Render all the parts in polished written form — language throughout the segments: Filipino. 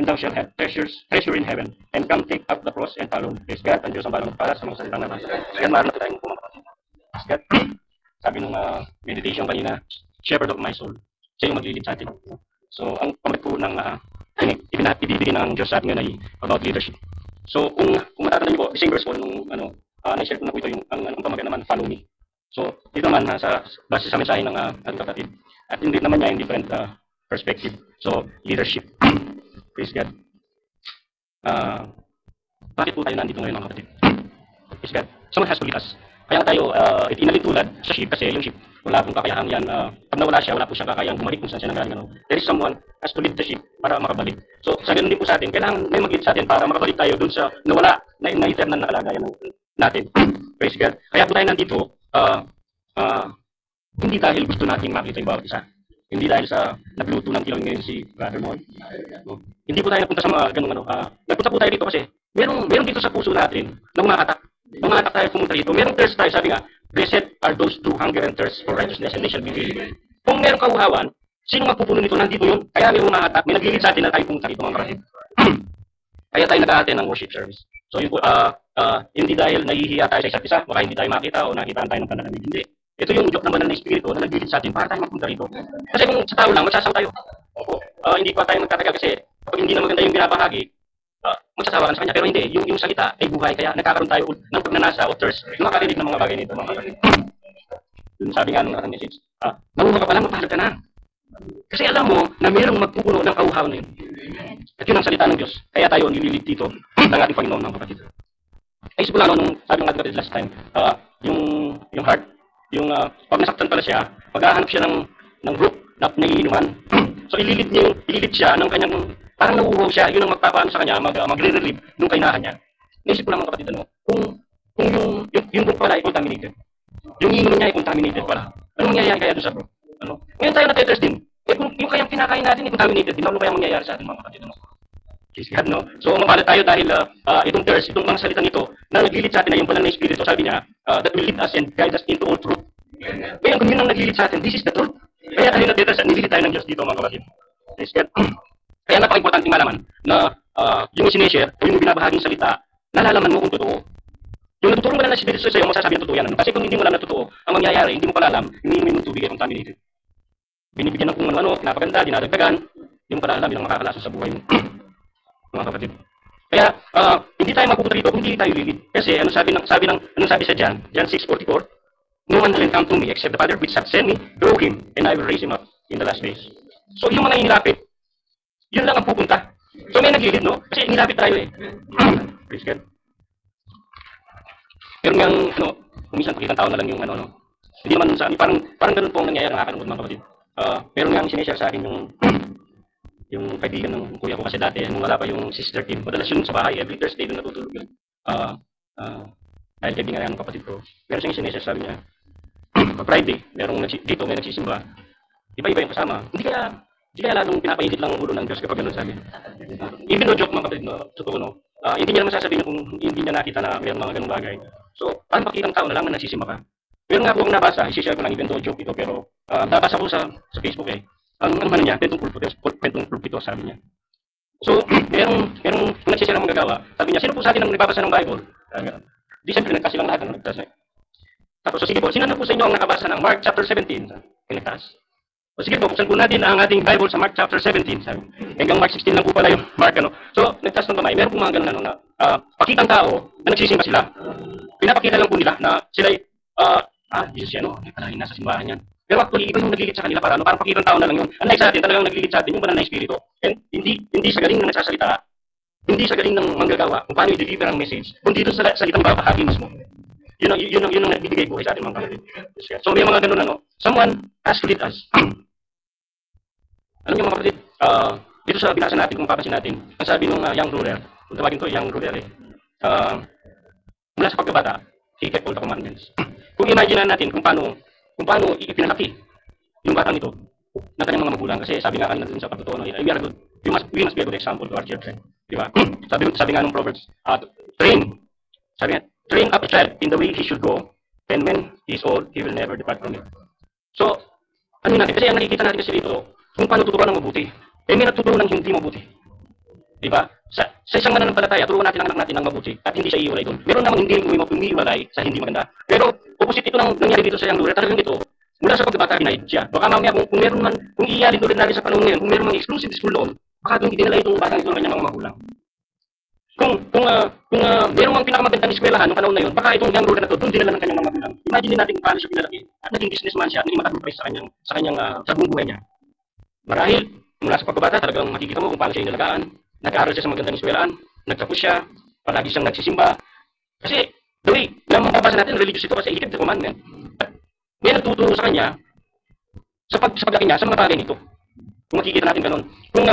and thou shalt have treasure in heaven, and come take up the cross and follow. Praise God, ang Diyos ang balang para sa mga salita naman. Yan, maaari na tayong pumakas. Praise God. Sabi nung meditation kanina, shepherd of my soul. Siya yung maglilid sa atin. So, ang pamagat po ng ibibigay ng Diyos sa atin ngayon ay about leadership. So, kung matatanda niyo po, the same verse po, nung na-share ko na po ito, yung ang pamagat naman, follow me. So, dito naman, base sa mensahe ng ating kapatid, at hindi naman niya in different perspective. So, leadership. Praise God. Bakit po tayo nandito ngayon, mga kapatid? Praise God. Someone has to lead us. Kaya tayo inalin tulad sa ship, kasi yung ship, wala pong kakayahan yan. Pag nawala siya, wala po siya kakayang bumalik kung saan siya nanggaling. There is someone has to lead the ship para makabalik. So, sa ganun din po sa atin, kailangan may mag-lead sa atin para makabalik tayo dun sa nawala na eternal na kalagayan natin. Praise God. Kaya po tayo nandito, hindi dahil gusto natin makita yung bawat isa. Hindi dahil sa nagluto ng kilawin ngayon si Brother Moy. Hindi po tayo napunta sa mga ganung nagpunta po tayo dito kasi meron dito sa puso natin na umahatak. Umahatak tayo pumunta dito. Merong thirst tayo, sabi nga, blessed are those who hunger and thirst for righteousness and they shall be filled. Kung merong kauhawan, sino magpupuno nito? Nandito yun. Kaya may umahatak, may naglilid sa atin na tayo pumunta dito, mga kapatid. Kaya tayo nag-aaten ng worship service. So yun po, hindi dahil nahihiya tayo sa isa't isa, baka hindi tayo makita o nakitaan tayo ng pananamig. Hindi. Ito yung joke naman ng Espiritu na naglilid sa atin para tayo magpunta rito. Kasi kung sa tao lang, magsasaw tayo. Opo, hindi pa tayo magtatagal kasi kapag hindi na maganda yung binabahagi, magsasawa ka sa kanya. Pero hindi, yung salita ay buhay. Kaya nagkakaroon tayo ng pagnanasa o thirst. Yung makarinig ng mga bagay nito, mga kapatid. Yung sabi nga nung nakang message, namunga ka pa lang, mapahalag ka na. Kasi alam mo na mayroong magpupuno ng kauhaw na yun. At yun ang salita ng Diyos. Kaya tayo nililid dito ng ating Panginoon, mga kapatid. Ay, isip ko lang, nung sabi ng ating kapatid last time, yung heart, pag nasaktan pala siya, maghahanap siya ng group na naiinuman. So, ililid siya ng kanyang, parang nauuhaw siya, yun ang magpapaano sa kanya, magre-relieve nung kainahan niya. Naisip ko lang, mga kapatid, kung yung group pala ay contaminated, yung inuman niya ay contaminated pala, anong mangyayari kaya doon sa group? Ngayon tayo na-teters din. Kung yung kayang kinakain natin ay contaminated, di ba ano kaya mangyayari sa atin, mga kapatid? Praise God, no? So, mapalat tayo dahil itong thirst, itong mga salita nito, na naglilid sa atin ay yung pala ng Espiritu. Sabi niya, that will lead us and guide us into all truth. Kaya kung yun ang naglilid sa atin, this is the truth. Kaya tayo na-teters at nililid tayo ng Diyos dito, mga kapatid. Praise God. Kaya napaka-importante malaman na yung sineshare o yung binabahaging salita, nalalaman mo kung totoo. Yung natuturo mo na ng Espiritu sa iyo, masasabi ang totoo yan. Kasi kung hindi mo lang natutuo, ang mangyayari, hindi mo pala alam, hinihimin mo tubig ay contaminated. Binibigyan ng kung ano, napaganda, dinadagdagan, hindi mo pala alam, yun ang makakalaso sa buhay mo. Mga kapatid. Kaya, hindi tayo magpupunta dito, hindi tayo lilid. Kasi, anong sabi sa John 6:44, no one can come to me except the Father which hath sent me, draw him, and I will raise him up in the last days. So, yung mga inilapit, yun lang ang pupunta. So, may naglilid, no? Kasi inilapit tayo eh. Praise God. Pero yung, kumisan pakitang tao na lang yung, hindi naman sa amin, parang ganun po ang nangyayari ng akalungkot, mga kapatid. Pero nga ang sinishare sa akin yung kaibigan ng kuya ko kasi dati, nung wala pa yung sister team, madalas yun sa bahay, every Thursday doon natutulog yun. Dahil kaibigan nga ng kapatid ko. Pero siyang sinishare, sabi niya, Friday, dito may nagsisimba. Iba-iba yung kasama. Hindi kaya lalong pinapainit lang ang ulo ng Diyos kapag ganun sabi. Even no joke, mga kapatid, totoo, no? Hindi niya naman sasabihin kung hindi niya nakita na mayroong mga ganung bagay. So, paano pakitang tao na lang na nagsisimba ka? Pero nga po ang nabasa, isi-share ko lang even though joke ito, pero nabasa ko sa Facebook eh. Ang ano niya, pentong proof ito, sabi niya. So, merong kung nagsisira ng magagawa, sabi niya, sino po sa atin ang nagbabasa ng Bible? Di siyempre, nagkasilang lahat ng nagtas. Tapos, so sige po, sino na po sa inyo ang nakabasa ng Mark chapter 17? Pinagtas. O sige po, buksan po natin ang ating Bible sa Mark chapter 17. Sabi. Hanggang Mark 16 lang po pala yung Mark. So, nagtas ng kamay. Meron po mga ganun na pakitang tao na nagsisimba sila. Pinapakita lang po nila na sila'y, Jesus yan, parang nasa simbahan yan. Pero actually, iba yung naglilid sa kanila parang pakitang tao na lang yun. Ang sa atin, talagang naglilid sa atin, yung banal na Espiritu. And hindi sa galing ng nagsasalita, hindi sa galing ng manggagawa, kung paano i-deliver ang message, kundi dito sa salitang babahagi mismo. Yun ang nagbibigay buhay sa atin, mga kapatid. So, may mga ganun, someone has to lead us. Alam niyo, mga kapatid, dito sa binasa natin, kung papansin natin, ang sabi ng young ruler, kung tawagin ko young ruler mula sa pagkabata, he kept all the commandments. Kung imagine natin kung paano ipinalaki yung batang ito ng kanyang mga magulang, kasi sabi nga kanina dun sa pagtotoo, we must be a good example to our children. Di ba? sabi nga ng Proverbs, train up a child in the way he should go, and when he is old, he will never depart from it. So, ano natin? Kasi ang nakikita natin kasi dito, kung paano tuturuan ng mabuti. May natuturo ng hindi mabuti. Di ba? Sa isang mananampalataya, turuan natin ang anak natin ng mabuti at hindi siya iiwalay doon. Meron namang hindi umiiwalay sa hindi maganda. Pero opposite ito ng nangyari dito sa young ruler, talagang ito, mula sa pagkabata, denied siya. Baka mamaya kung meron man, kung iiyalin ulit natin sa panahon ngayon, kung meron mang exclusive school loan, baka doon dinala itong batang ito ng kanyang mga magulang. Kung meron mang pinakamagandang eskwelahan noong panahon na yun, baka itong young ruler na to, doon dinala ng kanyang mga magulang. Imagine natin kung paano siya pinalaki at naging businessman siya at naging matagumpay sa buong buhay niya. Marahil, mula sa pagkabata, talagang makikita mo kung paano siya inalagaan. Nag-aaral siya sa magandang eskwelahan, nagtapos siya, palagi siyang nagsisimba. Kasi, the way, na mababasa natin, religious ito kasi he kept the commandment. At may nagtuturo sa kanya, sa paglaki niya, sa mga bagay nito. Kung makikita natin ganun. Kung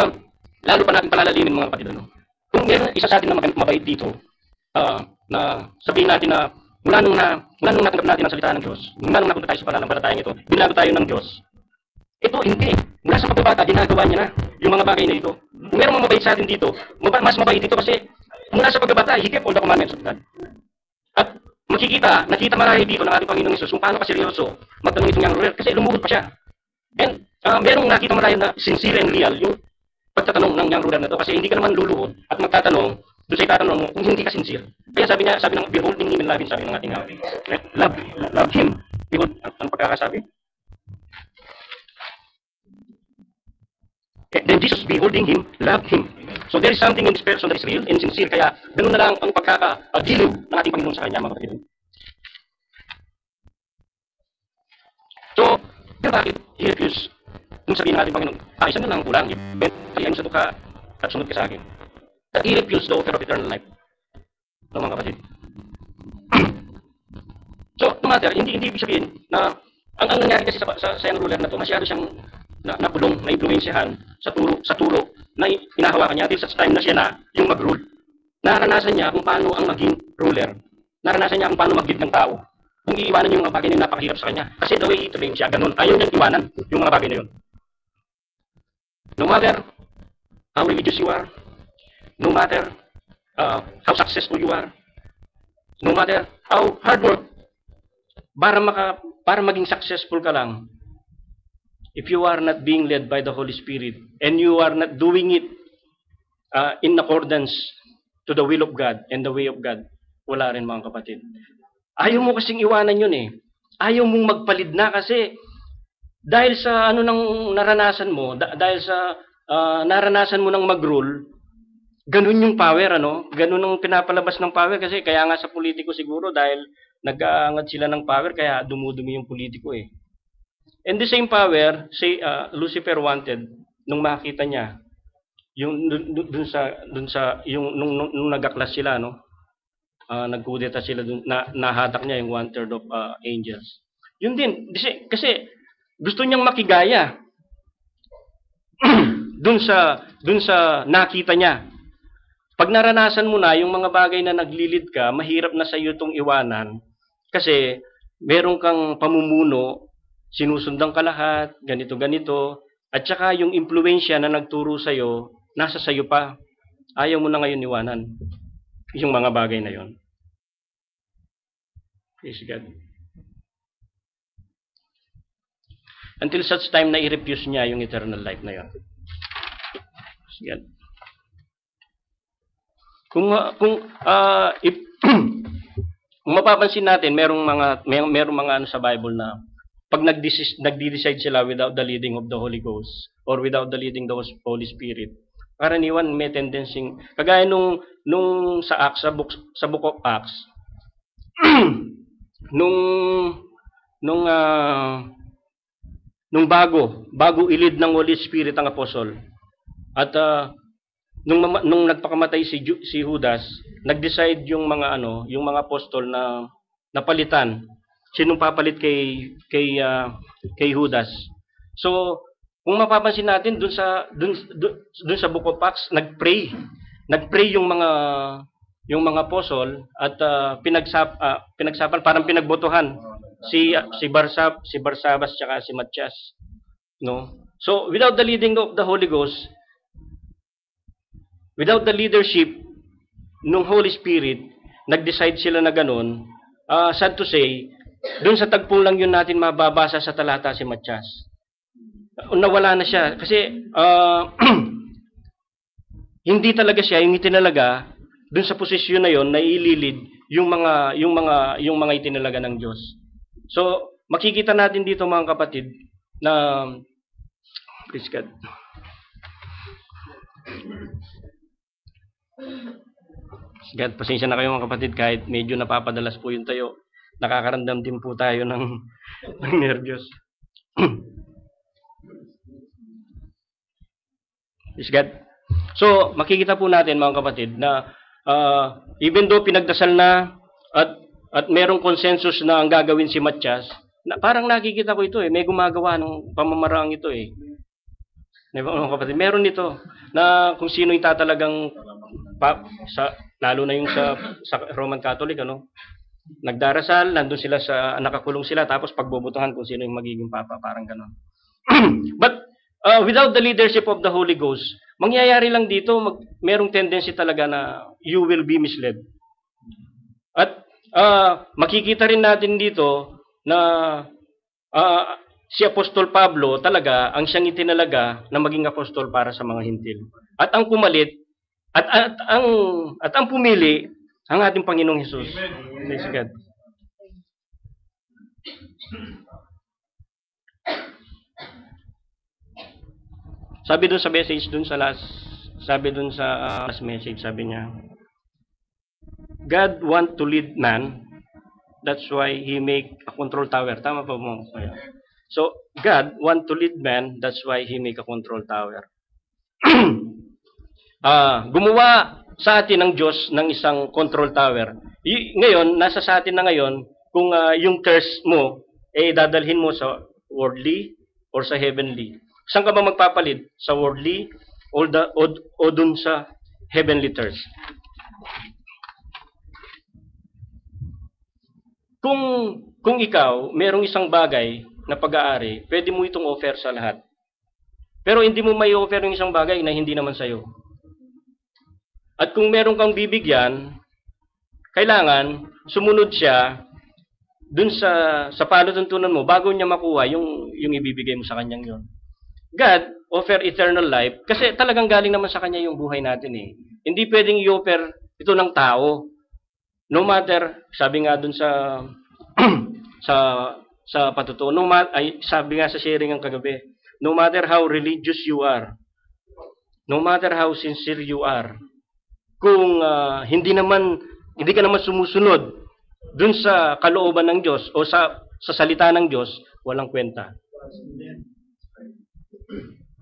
lalo pa natin palalalimin mga kapatid, ano? Kung meron isa sa atin na mabait dito, na sabihin natin na mula nung natanggap natin ang salita ng Diyos, mula nung napunta tayo sa pananampalatayang ito, binago tayo ng Diyos, ito hindi. Mula sa pagkabata, ginagawa niya na yung mga bagay na ito. Kung meron mabait sa atin dito, mas mabait dito kasi mula sa pagkabata, he kept all the commandments of God. At nakita marahil dito ng ating Panginoong Isus kung paano kaseryoso magtanong itong young ruler kasi lumuhod pa siya. And merong nakita marahil na sincere and real yung pagtatanong ng young ruler na to kasi hindi ka naman luluhod at magtatanong doon sa itatanong mo kung hindi ka sincere. Kaya sabi ng beholding him in love, sabi ng ating love him. Behold, ang pagkakasabi. Then Jesus, beholding him, loved him. So there is something in this person that is real and sincere. Kaya ganun na lang ang pagkakagiliw ng ating Panginoon sa kanya, mga kapatid. So, pero bakit i-refuse nung sabihin ng ating Panginoon, isa na lang kulang, kaya sa ka at sunod ka sa akin. That i-refuse the offer of eternal life. No, mga kapatid. So, no matter, hindi ibig sabihin na ang nangyari kasi sa young ruler na to, masyado siyang napulong, na-impluensyahan sa turo na inahawakan niya until sa time na siya na yung mag-rule. Naranasan niya kung paano ang maging ruler. Naranasan niya kung paano mag-lead ng tao. Kung iiwanan yung mga bagay na napakahirap sa kanya. Kasi the way he trained siya, ganun. Ayaw niyang iwanan yung mga bagay na yun. No matter how religious you are, no matter how successful you are, no matter how hard work, para maging successful ka lang, if you are not being led by the Holy Spirit and you are not doing it in accordance to the will of God and the way of God, wala rin mga kapatid. Ayaw mo kasing iwanan yun eh. Ayaw mong magpalid na kasi dahil sa ano nang naranasan mo, dahil sa naranasan mo ng mag-rule, ganun yung power, ano? Ganun ang pinapalabas ng power kasi kaya nga sa politiko siguro dahil nag-aangat sila ng power kaya dumudumi yung politiko eh. And the same power, Lucifer wanted nung makita niya yung dun sa yung nung nagaklas sila, no? Nagkudeta sila dun, nahatak niya yung 1/3 of angels. Yun din kasi gusto niyang makigaya dun sa nakita niya. Pag naranasan mo na yung mga bagay na naglilid ka, mahirap na sa iyo itong iwanan kasi meron kang pamumuno, sinusundan ka lahat, ganito, at saka yung impluensya na nagturo sa iyo, nasa sa iyo pa. Ayaw mo na ngayon iwanan yung mga bagay na yon. Praise God. Until such time na i-refuse niya yung eternal life na yon. Praise God. Kung mapapansin natin, merong mga ano sa Bible na pag nagde-decide sila without the leading of the Holy Ghost or without the leading of the Holy Spirit, karaniwan may tendency kagaya nung sa Acts, sa book of Acts, nung bago ilid ng Holy Spirit ang apostol at nung nagpakamatay si Judas, nag-decide yung mga apostol na napalitan sinong papalit kay Judas. So, kung mapapansin natin dun sa book of Acts, nagpray yung mga apostol at pinagsapan, parang pinagbotohan si Barsabas at si Matias, no? So, without the leading of the Holy Ghost, without the leadership ng Holy Spirit, nag-decide sila na ganun. Sad to say, doon sa tagpong lang yun natin mababasa sa talata si Matias. Nawala na siya kasi hindi talaga siya yung itinalaga dun sa posisyon na yon na ililid yung mga itinalaga ng Diyos. So, makikita natin dito mga kapatid na please God. God, pasensya na kayo mga kapatid kahit medyo napapadalas po yung tayo. Nakakaramdam din po tayo ng nervyos. Please God. So, makikita po natin mga kapatid na even though pinagdasal na at merong consensus na ang gagawin si Matyas, na parang nakikita ko ito may gumagawa ng pamamaraang ito Mga kapatid, meron nito na kung sino yung tatalagang lalo na yung sa Roman Catholic, nagdarasal, nandun sila nakakulong sila, tapos pagbobotohan kung sino yung magiging papa, parang ganon. But without the leadership of the Holy Ghost, mangyayari lang dito, merong tendency talaga na you will be misled. At makikita rin natin dito na si Apostol Pablo talaga ang siyang itinalaga na maging apostol para sa mga hintil. At ang pumalit at ang pumili ang ating Panginoong Hesus. Praise God. Sabi dun sa message last message, sabi niya, God want to lead man, that's why He make a control tower. Tama pa mo? So, God want to lead man, that's why He make a control tower. Gumawa sa atin ng Diyos ng isang control tower. Ngayon, nasa sa atin na ngayon, kung yung curse mo, dadalhin mo sa worldly or sa heavenly. Saan ka ba magpapalit? Sa worldly o dun sa heavenly curse? Kung ikaw, merong isang bagay na pag-aari, pwede mo itong offer sa lahat. Pero hindi mo may offer yung isang bagay na hindi naman sa'yo. At kung meron kang bibigyan, kailangan sumunod siya dun sa palatuntunan mo bago niya makuha yung ibibigay mo sa kanyang yon. God offer eternal life kasi talagang galing naman sa kanya yung buhay natin Hindi pwedeng i-offer ito ng tao. No matter, sabi nga dun sa patutuo, sabi nga sa sharing ng kagabi, no matter how religious you are, no matter how sincere you are, kung hindi ka naman sumusunod dun sa kalooban ng Diyos o sa salita ng Diyos, walang kwenta.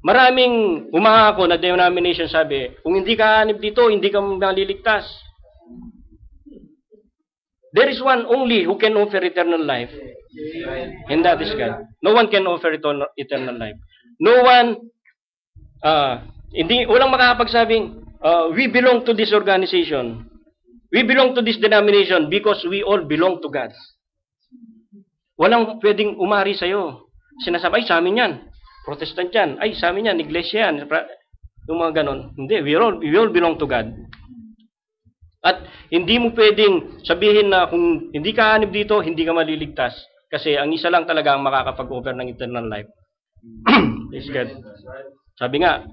Maraming umahako na denomination sabi, kung hindi ka hanip dito, hindi ka maliligtas. There is one only who can offer eternal life. And that is God. No one can offer eternal life. No one, walang makakapagsabing, we belong to this organization. We belong to this denomination because we all belong to God. Walang pwedeng umari sa'yo. Sinasabi, ay, sa amin yan. Protestant yan. Ay, sa amin yan. Iglesia yan. Yung mga ganon. Hindi, we all belong to God. At hindi mo pwedeng sabihin na kung hindi ka hanip dito, hindi ka maliligtas. Kasi ang isa lang talaga ang makakapag-offer ng eternal life. Praise God. Sabi nga,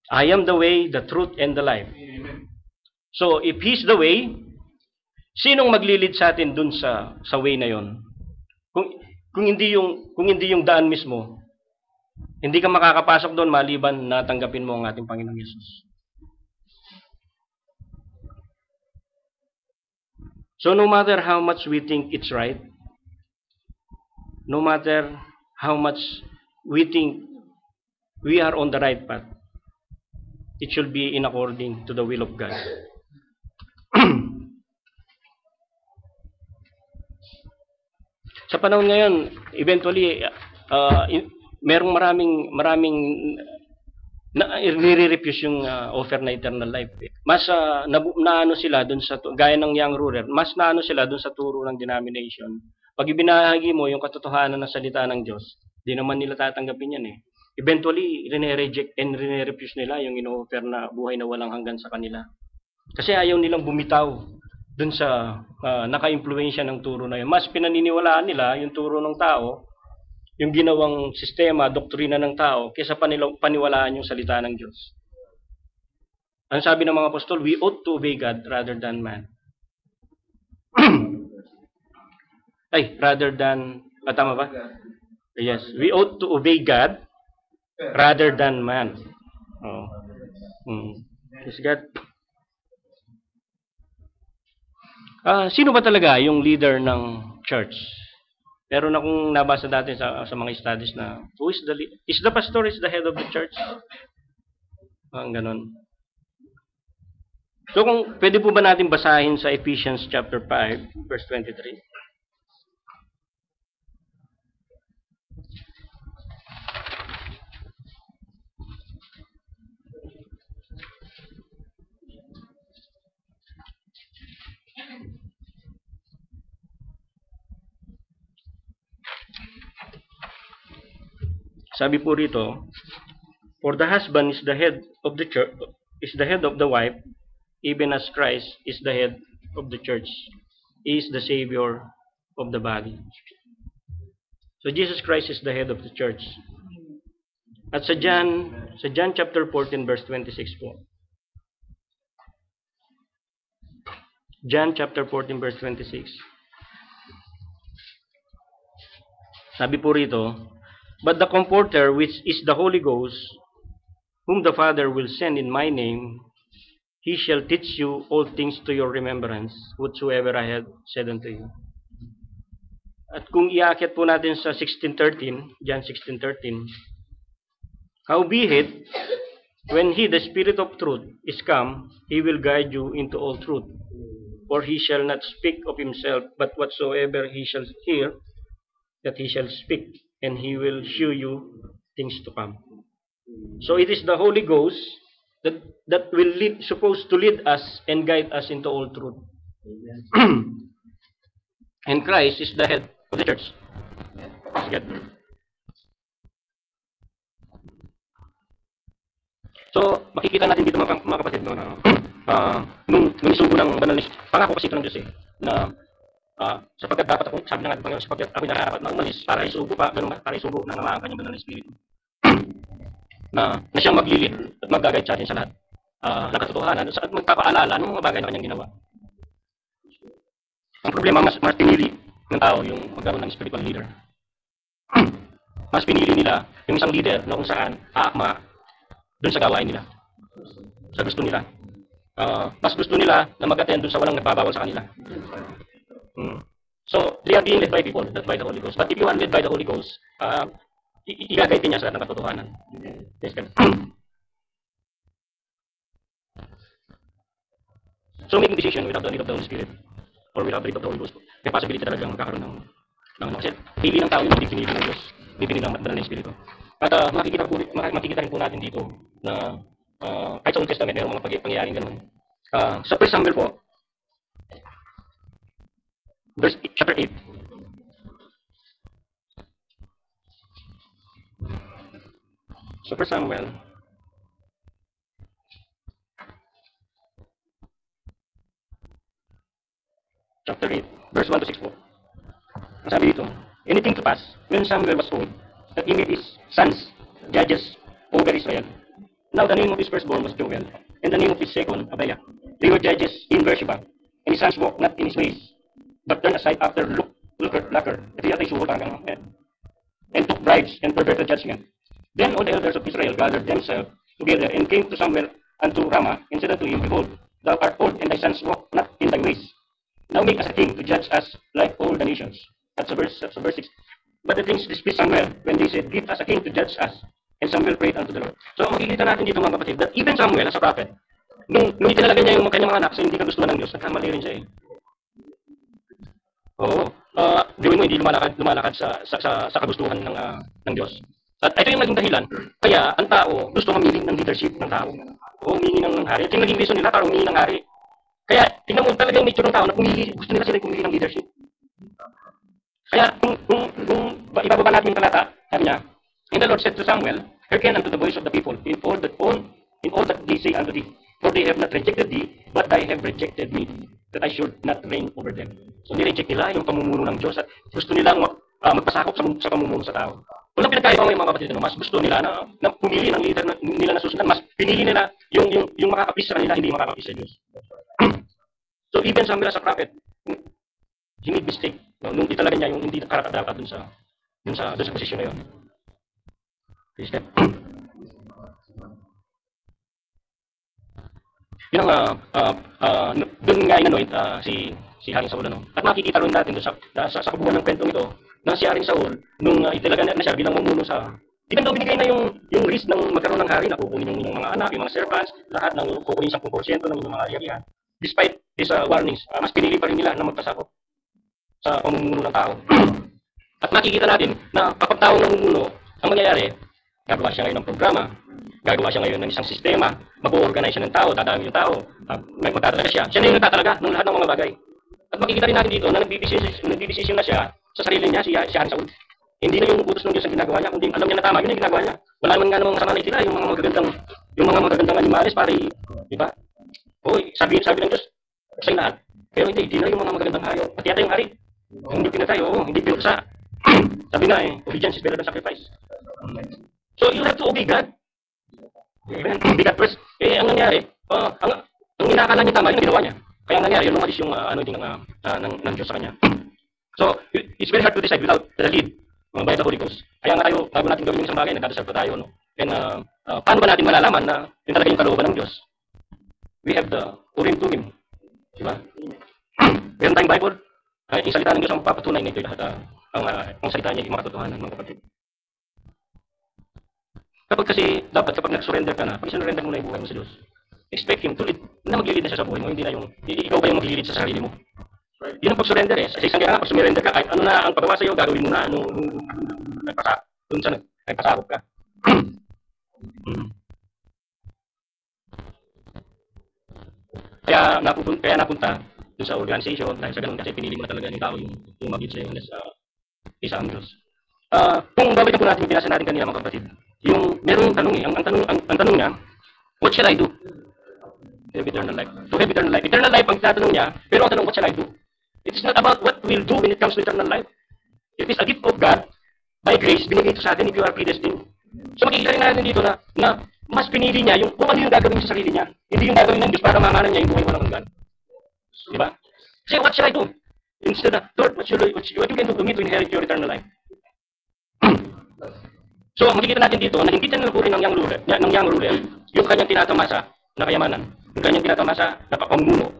I am the way, the truth, and the life. So, if He's the way, sinong maglilid sa atin dun sa way na yon? Kung hindi yung daan mismo, hindi ka makakapasok doon maliban na tanggapin mo ang ating Panginoong Yesus. So no matter how much we think it's right, no matter how much we think we are on the right path, it should be in according to the will of God. Sa panahon ngayon, eventually, merong maraming nire-refuse yung offer na eternal life. Mas naano sila dun sa gaya ng young ruler, mas naano sila dun sa turo ng denomination. Pag ibinahagi mo yung katotohanan ng salita ng Diyos, di naman nila tatanggapin yan Eventually, rene-reject and rene-refuse nila yung ino-offer na buhay na walang hanggan sa kanila. Kasi ayaw nilang bumitaw dun sa naka-impluensya ng turo na yun. Mas pinaniniwalaan nila yung turo ng tao, yung ginawang sistema, doktrina ng tao, kaysa paniwalaan yung salita ng Diyos. Ang sabi ng mga apostol, we ought to obey God rather than man. Rather than, tama ba? Yes, we ought to obey God rather than man. Oh. Yes, God. Sino ba talaga yung leader ng church? Meron akong nabasa dati sa mga studies na is the pastor is the head of the church? Ganon. So kung pwede po ba natin basahin sa Ephesians chapter 5 verse 23? Sabi po rito, for the husband is the head of the church, is the head of the wife, even as Christ is the head of the church. He is the Savior of the body. So Jesus Christ is the head of the church. At sa John chapter 14 verse 26 po. John chapter 14 verse 26. Sabi po rito, but the Comforter, which is the Holy Ghost, whom the Father will send in my name, he shall teach you all things to your remembrance, whatsoever I have said unto you. At kung iaakit po natin sa 16:13, John 16:13, howbeit, when he, the Spirit of truth, is come, he will guide you into all truth. For he shall not speak of himself, but whatsoever he shall hear, that he shall speak, and he will show you things to come. So it is the Holy Ghost that will supposed to lead us and guide us into all truth. And Christ is the head of the church. So, makikita natin dito mga kapatid, no, na nung isugo ng banal na pangako kasi ito ng Diyos na sapagkat dapat ako, sabi na nga Panginoon, sapagkat ako nararapat na umalis para isugo pa, ganun ba, para isugo na naman ang kanyang banal na Espiritu. na siyang maglilid at mag-guide sa atin sa lahat ng katotohanan at magpapaalala ng mga bagay na kanyang ginawa. Ang problema, mas pinili ng tao yung magkaroon ng spiritual leader. Mas pinili nila yung isang leader na kung saan aakma dun sa gawain nila, sa gusto nila. Mas gusto nila na mag-attend dun sa walang nagbabawal sa kanila. So, they are being led by people, not by the Holy Ghost. But if you are led by the Holy Ghost, i-guide niya sa lahat ng katotohanan. Yes, so, making decision without the lead of the Holy Spirit or without the lead of the Holy Ghost, may possibility talagang magkakaroon ng kasi pili ng tao yung hindi pinili ng Diyos, hindi pinili ng banal na Espiritu. At makikita rin po natin dito na kahit sa Old Testament, mayroong mga pangyayaring ganun. Sa 1 Samuel po, chapter 8. So 1 Samuel, chapter 8, verse 1 to 6 po. Ang sabi dito, and it came to pass, when Samuel was old, that he made his sons judges over Israel. Now the name of his firstborn was Joel, and the name of his second, Abiah. They were judges in Beersheba, and his sons walked not in his ways, but turned aside after lucre, and took bribes and perverted judgment. Then all the elders of Israel gathered themselves together, and came to Samuel unto Ramah, and said unto him, behold, thou art old, and thy sons walk not in thy ways. Now make us a king to judge us like all the nations. That's verse 6. But the things displeased Samuel when they said, give us a king to judge us. And Samuel prayed unto the Lord. So makikita natin dito mga kapatid, that even Samuel as a prophet, nung itinalaga niya yung kanyang mga anak sa hindi kagustuhan ng Diyos, nagkamali rin siya eh. Oo. Gawin mo hindi lumalakad sa kagustuhan ng Diyos. At ito yung naging dahilan. Kaya ang tao gusto mamili ng leadership ng tao. O umili ng hari. Ito yung naging reason nila para umili ng hari. Kaya tingnan mo talaga yung nature ng tao na pumili, gusto nila sila pumili ng leadership. Kaya kung ibababa natin yung talata, sabi niya, and the Lord said to Samuel, hearken unto the voice of the people, in all that they say unto thee, for they have not rejected thee, but they have rejected me, that I should not reign over them. So nireject nila yung pamumuno ng Diyos at gusto nilang magpasakop sa pamumuno sa tao. Walang pinagkaiba ng mga kapatid, mas gusto nila na pumili ng leader nila na susundan, mas pinili nila yung makakapis sa kanila, hindi makakapis sa Diyos. So even sa prophet, he made mistake. No? Nung di talaga niya yung hindi karapat-dapat dun sa posisyon na yun. Please, yun ang doon nga inanoid si Haring Saul, ano. At makikita rin natin doon sa kabuuan ng kwentong ito na si Haring Saul nung italaga na siya bilang mamuno sa even though binigay na yung risk ng magkaroon ng hari na kukunin yung mga anak, yung mga servants, lahat ng kukunin 10% ng mga ari-arian. Despite these warnings, mas pinili pa rin nila na magpasakop sa pamumuno ng tao. At makikita natin na kapag tao namumuno, ang mangyayari, gagawa siya ngayon ng programa, gagawa siya ngayon ng isang sistema, mag-organize siya ng tao, dadami yung tao, magtatalaga siya. Siya na yung nagtatalaga ng lahat ng mga bagay. At makikita rin natin dito na nagdidesisyon na siya sa sarili niya, si Haring Saul. Hindi na yung utos ng Diyos ang ginagawa niya, kundi alam niya na tama, yun ang ginagawa niya. Wala naman nga namang masama na sila, yung mga magagandang animales, pare, di ba? Sabi ng Diyos, sa lahat. Pero hindi na yung mga magagandang hayop. Pati yata yung hari, hindi pinatay, hindi pinuksa. Sabi nga obedience is better than sacrifice. So you have to obey God. Obey God first. Ang nangyari, ang inakala niya tama, yung ginawa niya. Kaya ang nangyari, yung umalis yung ng Diyos sa kanya. So, it's very hard to decide without the lead by the Holy Ghost. Kaya nga tayo, bago natin gawin yung isang bagay, nagdadasal pa tayo, no? And paano ba natin malalaman na yun talaga yung kalooban ng Diyos? We have the Urim Tumim. Diba? Meron tayong Bible, yung salita ng Diyos ang papatunay nito lahat ang salita niya, yung mga katotohanan, mga kapatid. Kapag nag-surrender ka na, pag surrender mo na yung buhay mo sa Diyos, expect Him to lead, na maglilid na siya sa buhay mo, hindi ikaw ba yung maglilid sa sarili mo. Yun ang pag-surrender Sa isang kaya pag surrender ka, kahit ano na ang pagawa sa'yo, gagawin mo na, dun sa nagpasakop ka. Kaya napunta dun sa organization, dahil sa ganun kasi pinili mo na talaga yung tao yung mag-lead sa'yo sa isang Diyos. Kung babalikan po natin yung pinasa natin kanina, mga kapatid, yung merong tanong ang tanong niya, what shall I do? To have eternal life. To have eternal life. Eternal life ang tatanong niya, pero ang tanong, what shall I do? It is not about what we'll do when it comes to eternal life. It is a gift of God, by grace, binigay ito sa atin if you are predestined. So makikita rin natin dito na mas pinili niya kung ano yung gagawin sa sarili niya. Hindi yung gagawin ng Diyos para mamanan niya yung buhay walang hanggan. Diba? Say, what shall I do? Instead of, Lord, what you can do to me to inherit your eternal life? So, makikita natin dito na hindi niya nalukurin ng young ruler, yung kanyang tinatamasa na kayamanan, yung kanyang tinatamasa na pamumuno.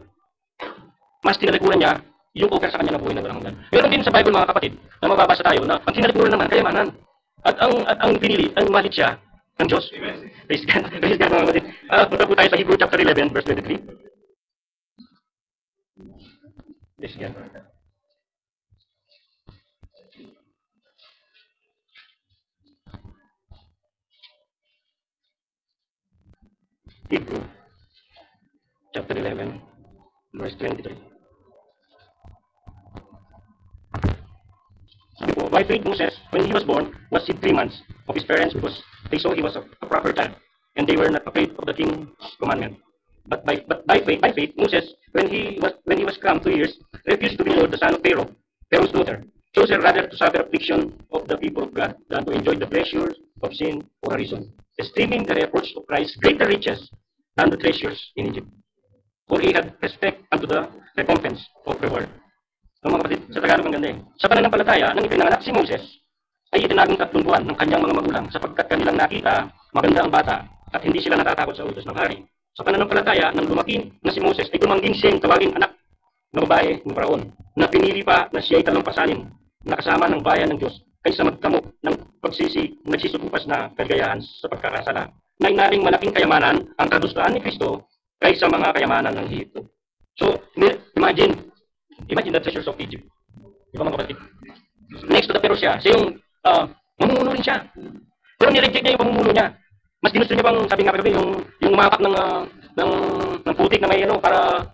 Mas tinalikuran niya yung offer sa kanya ng buhay na walang hanggan. Meron din sa Bible, mga kapatid, na mababasa tayo na ang tinalikuran naman kayamanan. At ang pinili, ang malit siya ng Diyos. Praise God. Praise God, mga kapatid. Punta po tayo sa Hebrew chapter 11, verse 23. Praise God. Hebrew chapter 11, verse 23. By faith, Moses, when he was born, was hid 3 months of his parents because they saw he was a proper child, and they were not afraid of the king's commandment. But by faith, Moses, when he was come 2 years, refused to be Lord, the son of Pharaoh, Pharaoh's daughter, chose rather to suffer affliction of the people of God than to enjoy the pleasures of sin for a reason, esteeming the reproach of Christ greater riches than the treasures in Egypt. For he had respect unto the recompense of reward. So, mga kapatid, sa Tagalog ang ganda Sa pananampalataya, nang ipinanganak si Moses, ay itinagong 3 buwan ng kanyang mga magulang sapagkat kanilang nakita maganda ang bata at hindi sila natatakot sa utos ng hari. Sa pananampalataya, nang lumaki na si Moses, ay tumangging siyang tawagin anak na babae ng Paraon, na pinili pa na siya ay talampasanin, na kasama ng bayan ng Diyos, kaysa magkamot ng nagsisukupas na kaligayahan sa pagkakasala. Na inaring malaking kayamanan ang kadustuhan ni Kristo kaysa mga kayamanan ng Ehipto. So, imagine the treasures of Egypt. Di ba, mga kapatid? Next to the Pharaoh siya yung mamumuno rin siya. Pero nireject niya yung pamumuno niya. Mas ginusto niya pang, sabi nga kagabi, yung umapak ng putik na may para,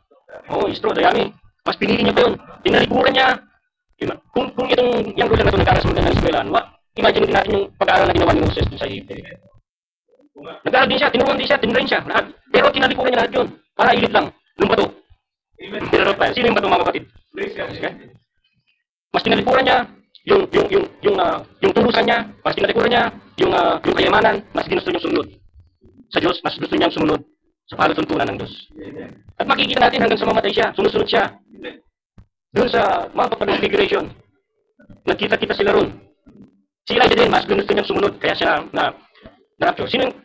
istro, dayami. Mas pinili niya pa yun. Tinalikuran niya. Kung itong yung ruler na ito nagkakasundan ng eskwelahan, imagine din natin yung pag-aaral na ginawa ni Moses sa Egypt. Nag-aaral din siya, tinuruan din siya, tinrain siya, lahat. Pero tinalikuran niya lahat yun. Para ilit lang, yung bato. Sino yung bato, mga kapatid? Mas tinalikuran niya, yung turusan niya, mas tinatikuran niya, yung kayamanan, mas ginusto niyang sumunod sa Diyos, mas gusto niyang sumunod sa palatuntunan ng Diyos. At makikita natin hanggang sa mamatay siya, sumusunod siya. Doon sa Mount of Transfiguration, nagkita-kita sila ron. Si Elijah din, mas gusto niyang sumunod, kaya siya na-rapture. Sino yung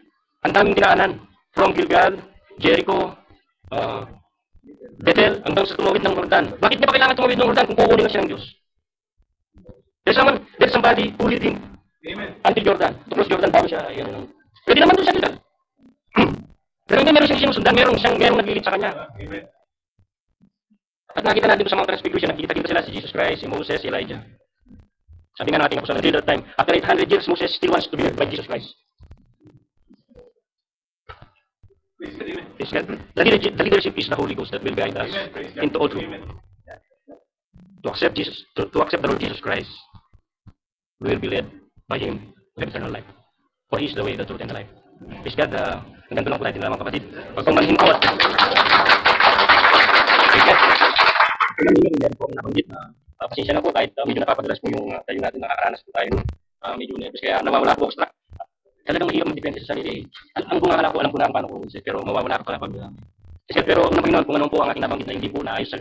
ang daming dinaanan? From Gilgal, Jericho, Bethel, hanggang sa tumawid ng Jordan. Bakit niya pa kailangan tumawid ng Jordan kung kukunin na siya ng Diyos? There's somebody who lead him until Jordan. To cross Jordan bago siya, yun. Pwede naman doon siya Gilgal. Pero hindi, meron siyang sinusundan, merong naglilid sa kanya. At nakita natin sa mga Transfiguration, nakita sila si Jesus Christ, si Moses, si Elijah. Sabi nga natin ako sa until that time, after 800 years, Moses still wants to be heard by Jesus Christ. The leadership is the Holy Ghost that will guide us into all truth. To accept the Lord Jesus Christ, we will be led by Him to eternal life. For He is the way, the truth, and the life. Please God, hanggang doon lang po natin mga kapatid. Pagpamanhin ko at meron po nabanggit na pasensya na po kahit medyo napapadalas po yung tayo natin nakakaranas po tayo medyo nervous. Kaya nawawala po ako sa talagang mahirap mag-depende sa sarili. Ang bunganga ko, alam ko na paano ko, pero mawawala ako pala pag pero unang Panginoon, kung ano po ang ating nabanggit na hindi po naayos sa